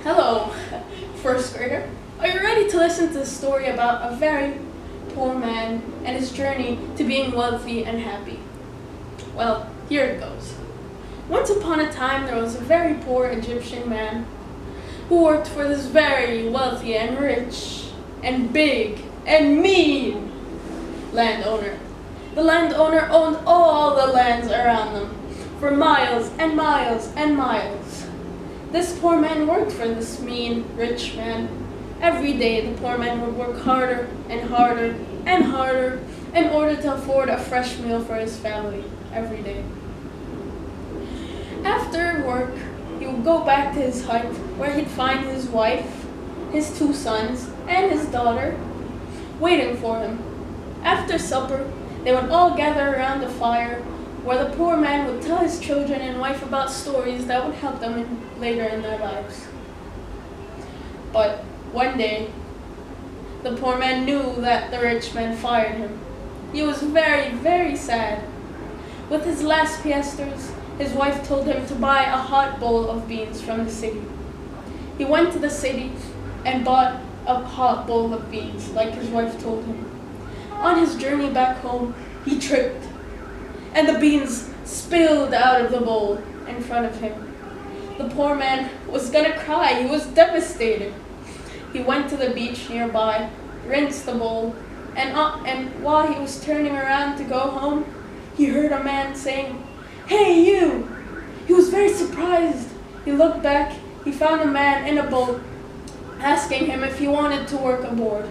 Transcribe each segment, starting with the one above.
Hello, first grader. Are you ready to listen to the story about a very poor man and his journey to being wealthy and happy? Well, here it goes. Once upon a time, there was a very poor Egyptian man who worked for this very wealthy and rich and big and mean landowner. The landowner owned all the lands around them for miles and miles and miles. This poor man worked for this mean, rich man. Every day the poor man would work harder and harder and harder in order to afford a fresh meal for his family every day. After work, he would go back to his hut where he'd find his wife, his 2 sons, and his daughter waiting for him. After supper, they would all gather around the fire where the poor man would tell his children and wife about stories that would help them later in their lives. But one day, the poor man knew that the rich man fired him. He was very, very sad. With his last piastres, his wife told him to buy a hot bowl of beans from the city. He went to the city and bought a hot bowl of beans, like his wife told him. On his journey back home, he tripped, and the beans spilled out of the bowl in front of him. The poor man was gonna cry. He was devastated. He went to the beach nearby, rinsed the bowl, and while he was turning around to go home, he heard a man saying, "Hey, you!" He was very surprised. He looked back. He found a man in a boat asking him if he wanted to work aboard.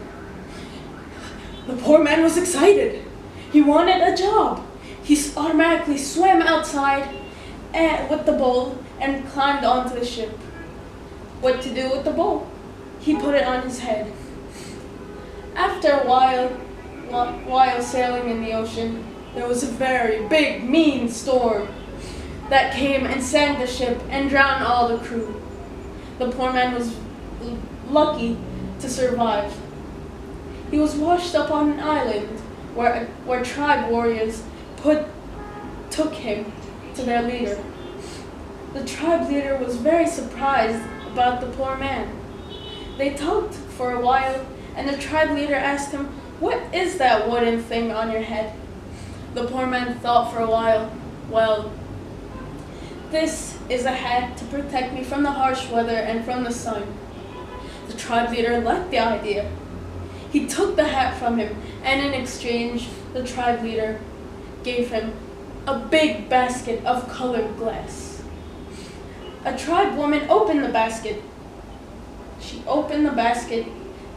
The poor man was excited. He wanted a job. He automatically swam outside with the bowl and climbed onto the ship. What to do with the bowl? He put it on his head. After a while sailing in the ocean, there was a very big, mean storm that came and sank the ship and drowned all the crew. The poor man was lucky to survive. He was washed up on an island where tribe warriors took him to their leader. The tribe leader was very surprised about the poor man. They talked for a while, and the tribe leader asked him, "What is that wooden thing on your head?" The poor man thought for a while. "Well, this is a hat to protect me from the harsh weather and from the sun." The tribe leader liked the idea. He took the hat from him, and in exchange, the tribe leader gave him a big basket of colored glass. A tribe woman opened the basket. She opened the basket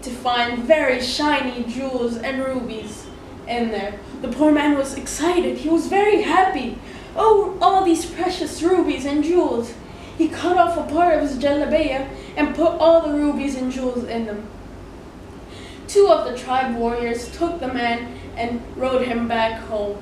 to find very shiny jewels and rubies in there. The poor man was excited. He was very happy. Oh, all these precious rubies and jewels. He cut off a part of his jalabiya and put all the rubies and jewels in them. 2 of the tribe warriors took the man and rode him back home.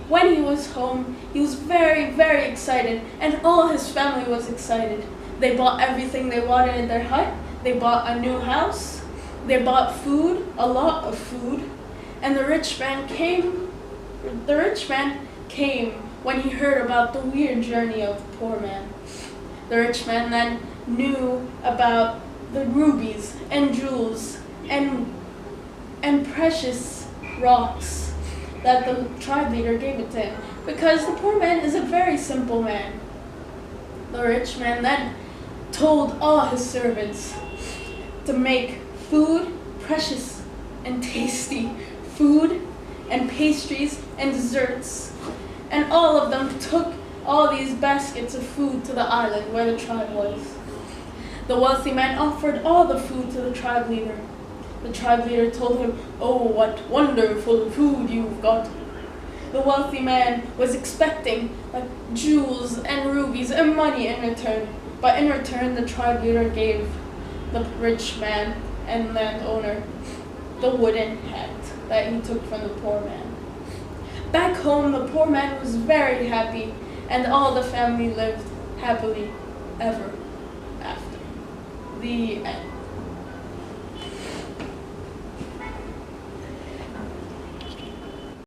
When he was home, he was very, very excited, and all his family was excited. They bought everything they wanted in their hut. They bought a new house. They bought food, a lot of food, and the rich man came. The rich man came when he heard about the weird journey of the poor man. The rich man then knew about the rubies and jewels and precious rocks that the tribe leader gave it to him, because the poor man is a very simple man. The rich man then told all his servants to make food, precious and tasty food and pastries and desserts, and all of them took all these baskets of food to the island where the tribe was. The wealthy man offered all the food to the tribe leader. The tribe leader told him, "Oh, what wonderful food you've got." The wealthy man was expecting jewels and rubies and money in return, but in return the tribe leader gave the rich man and landowner the wooden hat that he took from the poor man. Back home, the poor man was very happy, and all the family lived happily ever after. The end.